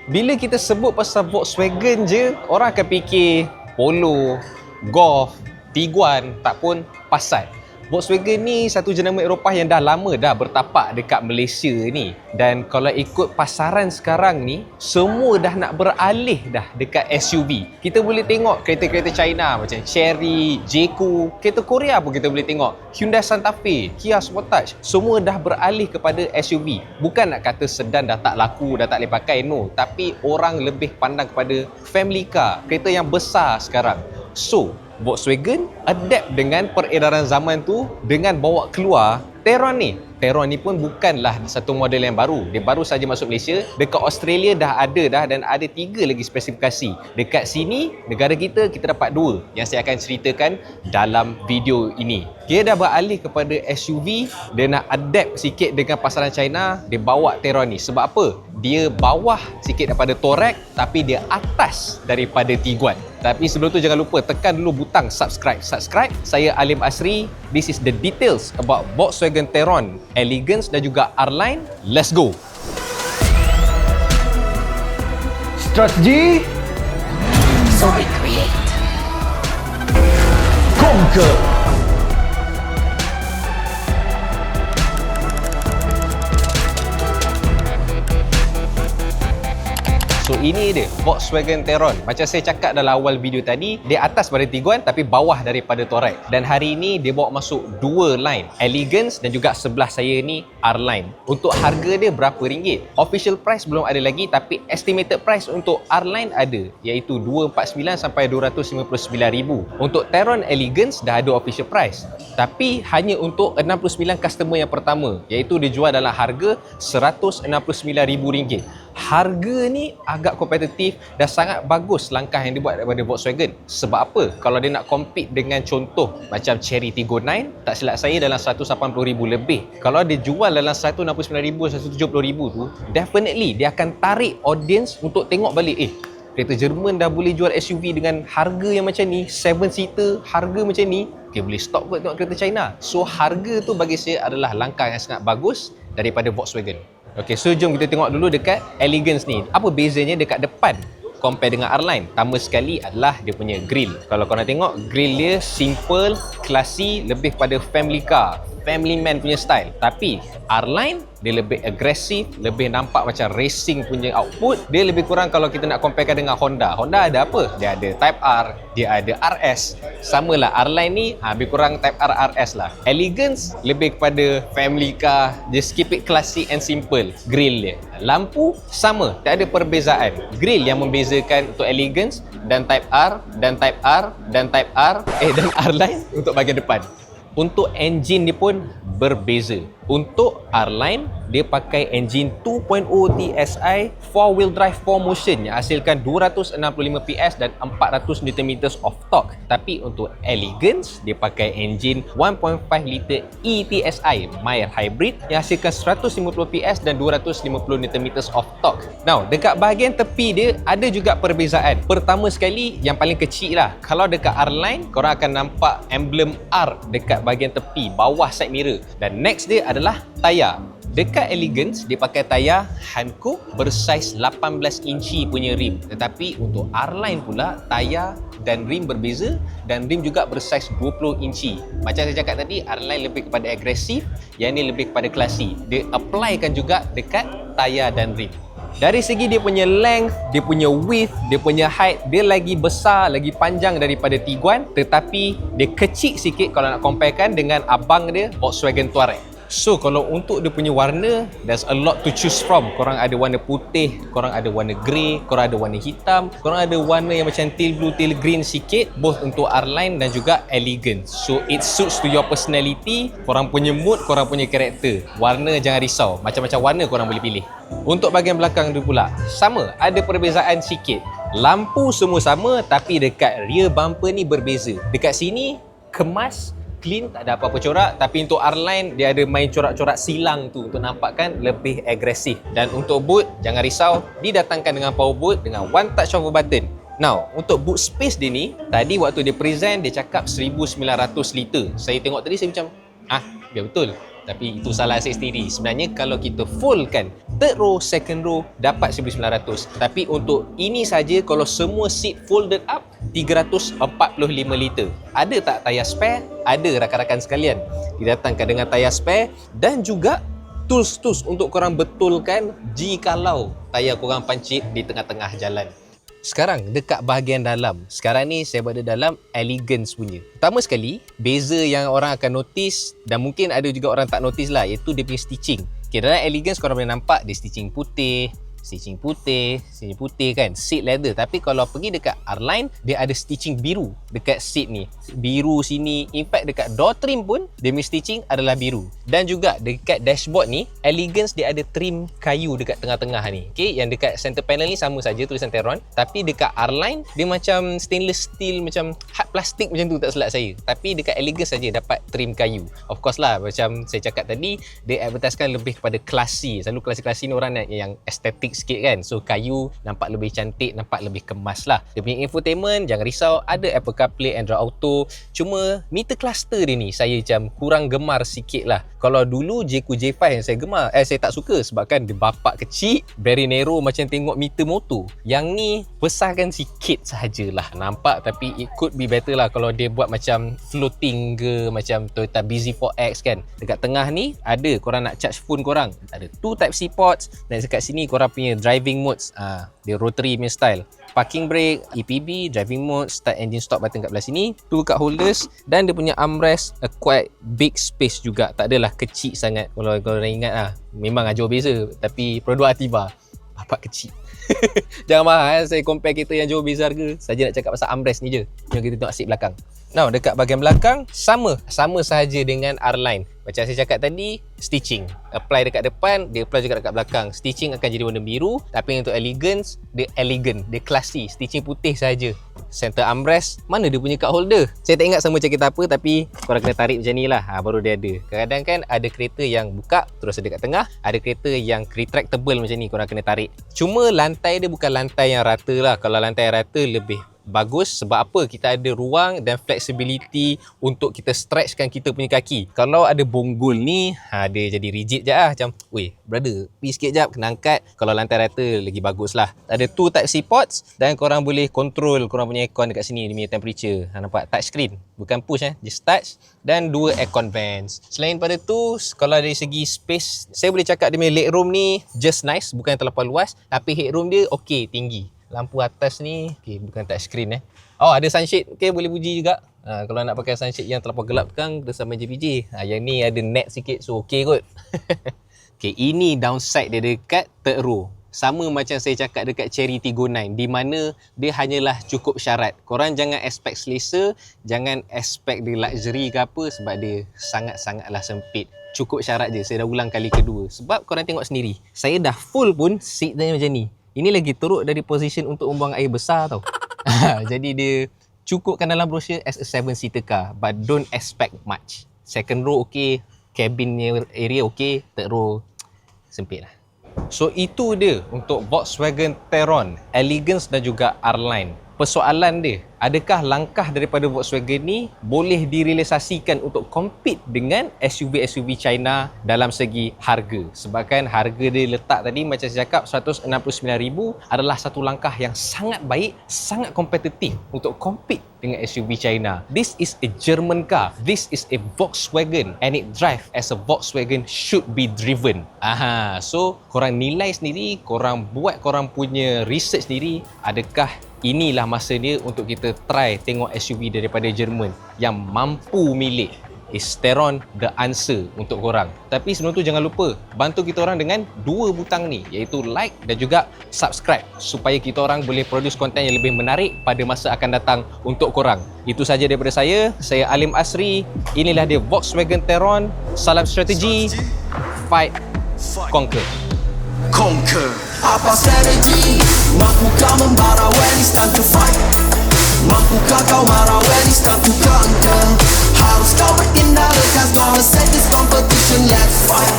Bila kita sebut pasal Volkswagen je, orang akan fikir Polo, Golf, Tiguan, tak pun Passat. Volkswagen ni satu jenama Eropah yang dah lama dah bertapak dekat Malaysia ni. Dan kalau ikut pasaran sekarang ni, semua dah nak beralih dah dekat SUV. Kita boleh tengok kereta-kereta China macam Chery, Jeku, kereta Korea pun kita boleh tengok. Hyundai Santa Fe, Kia Sportage, semua dah beralih kepada SUV. Bukan nak kata sedan dah tak laku, dah tak boleh pakai, no. Tapi orang lebih pandang kepada family car, kereta yang besar sekarang. So, Volkswagen adapt dengan peredaran zaman tu dengan bawa keluar Tayron ni. Tayron ni pun bukanlah satu model yang baru. Dia baru saja masuk Malaysia. Dekat Australia dah ada dan ada 3 lagi spesifikasi. Dekat sini, negara kita dapat 2 yang saya akan ceritakan dalam video ini. Dia dah beralih kepada SUV, dia nak adapt sikit dengan pasaran China, dia bawa Tayron ni. Sebab apa? Dia bawah sikit daripada Touareg tapi dia atas daripada Tiguan. Tapi sebelum tu jangan lupa tekan dulu butang subscribe. Saya Alim Asri. This is the details about Volkswagen Tayron, Elegance dan juga R-Line. Let's go. Strategi So we create. Conquer. So ini dia Volkswagen Tayron. Macam saya cakap dalam awal video tadi, dia atas pada Tiguan tapi bawah daripada Touareg. Dan hari ini dia bawa masuk 2 line, Elegance dan juga sebelah saya ni R-Line. Untuk harga dia berapa ringgit? Official price belum ada lagi tapi estimated price untuk R-Line ada, iaitu 249 sampai 259,000. Untuk Tayron Elegance dah ada official price. Tapi hanya untuk 69 customer yang pertama, iaitu dia jual dalam harga RM169,000. Harga ni agak kompetitif dan sangat bagus langkah yang dibuat daripada Volkswagen. Sebab apa? Kalau dia nak compete dengan contoh macam Chery Tiggo 9, tak silap saya dalam 180,000 lebih. Kalau dia jual dalam 169,000, 170,000 tu, definitely dia akan tarik audience untuk tengok balik. Kereta Jerman dah boleh jual SUV dengan harga yang macam ni, 7 seater, harga macam ni, okay, boleh stop kot tengok kereta China. So harga tu bagi saya adalah langkah yang sangat bagus daripada Volkswagen. Okey, so jom kita tengok dulu dekat Elegance ni. Apa bezanya dekat depan compare dengan R-Line? Pertama sekali adalah dia punya grill. Kalau korang tengok, grill dia simple, classy, lebih pada family car, family man punya style. Tapi R-Line dia lebih agresif, lebih nampak macam racing punya output. Dia lebih kurang kalau kita nak comparekan dengan Honda. Honda ada apa? Dia ada Type R, dia ada RS. Samalah R-Line ni lebih kurang Type R, RS lah. Elegance lebih kepada family car, just keep it classic and simple. Grill dia, lampu sama, tak ada perbezaan. Grill yang membezakan untuk Elegance dan Type R dan Type R dan Type R dan R-Line untuk bahagian depan. Untuk enjin dia pun berbeza. Untuk R-Line, dia pakai enjin 2.0 TSI 4-wheel drive 4Motion yang hasilkan 265 PS dan 400 Nm of torque. Tapi untuk Elegance, dia pakai enjin 1.5 liter ETSI mild hybrid yang hasilkan 150 PS dan 250 Nm of torque. Now, dekat bahagian tepi dia ada juga perbezaan. Pertama sekali, yang paling kecil lah. Kalau dekat R-Line, korang akan nampak emblem R dekat bahagian tepi, bawah side mirror. Dan next dia adalah tayar. Dekat Elegance, dia pakai tayar Hankook bersaiz 18 inci punya rim. Tetapi untuk R-Line pula, tayar dan rim berbeza dan rim juga bersaiz 20 inci. Macam saya cakap tadi, R-Line lebih kepada agresif, yang ni lebih kepada classy. Dia applykan juga dekat tayar dan rim. Dari segi dia punya length, dia punya width, dia punya height, dia lagi besar, lagi panjang daripada Tiguan, tetapi dia kecil sikit kalau nak comparekan dengan abang dia, Volkswagen Touareg. So kalau untuk dia punya warna, there's a lot to choose from. Korang ada warna putih, korang ada warna grey, korang ada warna hitam, korang ada warna yang macam teal blue, teal green sikit, both untuk R-Line dan juga Elegance. So it suits to your personality, korang punya mood, korang punya karakter. Warna jangan risau, macam-macam warna korang boleh pilih. Untuk bahagian belakang dia pula, sama, ada perbezaan sikit. Lampu semua sama tapi dekat rear bumper ni berbeza. Dekat sini kemas, clean, tak ada apa-apa corak. Tapi untuk R-Line, dia ada main corak-corak silang tu untuk nampakkan lebih agresif. Dan untuk boot, jangan risau, didatangkan dengan power boot dengan one touch of a button. Now, untuk boot space dia ni, tadi waktu dia present, dia cakap 1900 liter. Saya tengok tadi, saya macam, ya betul. Tapi itu salah saya sendiri. Sebenarnya kalau kita fullkan third row, second row dapat 1900. Tapi untuk ini saja kalau semua seat folded up 345 liter. Ada tak tayar spare? Ada rakan-rakan sekalian. Didatangkan dengan tayar spare dan juga tools-tools untuk korang betulkan jikalau tayar korang pancit di tengah-tengah jalan. Sekarang dekat bahagian dalam. Sekarang ni saya berada dalam Elegance punya. Pertama sekali, beza yang orang akan notice dan mungkin ada juga orang tak notice lah, iaitu dia punya stitching. Okay, dalam Elegance korang boleh nampak dia stitching putih kan, seat leather. Tapi kalau pergi dekat R-Line, dia ada stitching biru dekat seat ni, biru sini. In fact dekat door trim pun dia punya stitching adalah biru. Dan juga dekat dashboard ni, Elegance dia ada trim kayu dekat tengah-tengah ni. Okay, yang dekat center panel ni sama saja tulisan Teron, tapi dekat R-Line dia macam stainless steel, macam hard plastik macam tu tak silap saya. Tapi dekat Elegance saja dapat trim kayu. Of course lah, macam saya cakap tadi, dia advertisekan lebih kepada classy. Selalu classy ni orang nak yang estetik sikit kan. So kayu nampak lebih cantik, nampak lebih kemas lah. Dia punya infotainment jangan risau, ada Apple CarPlay, Android Auto. Cuma meter cluster dia ni saya macam kurang gemar sikit lah. Kalau dulu Jayco J5 yang saya gemar, saya tak suka sebabkan dia bapak kecil, very narrow macam tengok meter motor. Yang ni besarkan sikit sahajalah nampak, tapi it could be better lah kalau dia buat macam floating ke, macam Toyota BZ4X kan. Dekat tengah ni ada korang nak charge phone korang, ada 2 Type-C ports, dan dekat sini korang punya driving modes, dia rotary punya style. Parking brake, EPB, driving mode, start engine stop button kat belah sini, 2 card holders, dan dia punya armrest a quite big space juga, tak adalah kecil sangat. Kalau korang ingat lah, memang jauh beza, tapi produk Atiba bapak kecil. Jangan marah saya compare kereta yang jauh beza harga. Saja nak cakap pasal armrest ni je. Yang kita tengok seat belakang. Now dekat bahagian belakang sama sahaja dengan R-Line. Macam saya cakap tadi, stitching apply dekat depan, dia apply juga dekat belakang. Stitching akan jadi warna biru, tapi untuk Elegance dia elegant, dia classy, stitching putih saja. Center armrest, mana dia punya card holder? Saya tak ingat sama macam kita apa, tapi korang kena tarik macam ni lah, baru dia ada. Kadang-kadang kan ada kereta yang buka terus ada kat tengah, ada kereta yang retractable macam ni, korang kena tarik. Cuma lantai dia bukan lantai yang rata lah. Kalau lantai yang rata lebih bagus. Sebab apa? Kita ada ruang dan flexibility untuk kita stretchkan kita punya kaki. Kalau ada bonggol ni, dia jadi rigid je lah. Macam, weh brother, pergi sikit jap, kena angkat. Kalau lantai rata lagi bagus lah. Ada 2 Type-C ports dan korang boleh control korang punya aircon dekat sini, dia punya temperature. Nampak? Touch screen, bukan push just touch. Dan 2 aircon vents. Selain pada tu, kalau dari segi space, saya boleh cakap dia punya legroom ni just nice, bukan terlalu luas, tapi headroom dia okey, tinggi. Lampu atas ni, okay, bukan touch screen Oh, ada sunshade, okay, boleh puji juga. Kalau nak pakai sunshade yang terlalu gelap kan, bersama JPJ. Yang ni ada net sikit, so okay kot. Okay, ini downside dia dekat third row. Sama macam saya cakap dekat Chery Tiggo 9, di mana dia hanyalah cukup syarat. Korang jangan expect selesa, jangan expect dia luxury ke apa, sebab dia sangat-sangatlah sempit. Cukup syarat je, saya dah ulang kali kedua. Sebab korang tengok sendiri, saya dah full pun seat dia macam ni. Ini lagi teruk dari position untuk membuang air besar tau. Jadi dia cukupkan dalam brochure as a 7-seater car, but don't expect much. Second row okay, cabin area okay, third row sempit lah. So itu dia untuk Volkswagen Tayron, Elegance dan juga R-Line. Persoalan dia, adakah langkah daripada Volkswagen ni boleh direalisasikan untuk compete dengan SUV-SUV China dalam segi harga? Sebabkan harga dia letak tadi macam saya cakap 169,000 adalah satu langkah yang sangat baik, sangat kompetitif untuk compete dengan SUV China. This is a German car. This is a Volkswagen and it drive as a Volkswagen should be driven. So korang nilai sendiri, korang buat korang punya research sendiri, adakah inilah masa dia untuk kita try tengok SUV daripada Jerman yang mampu milik. Is Tayron the answer untuk korang? Tapi sebelum tu jangan lupa bantu kita orang dengan 2 butang ni, iaitu like dan juga subscribe, supaya kita orang boleh produce konten yang lebih menarik pada masa akan datang untuk korang. Itu saja daripada saya Alim Asri. Inilah dia Volkswagen Tayron. Salam strategi, fight, conquer. Apa strategi? Mampukah membara when it's time to fight? Mampukah kau marah when it's time to conquer? Harus kau bertindak lekas, gonna set this competition, let's fight.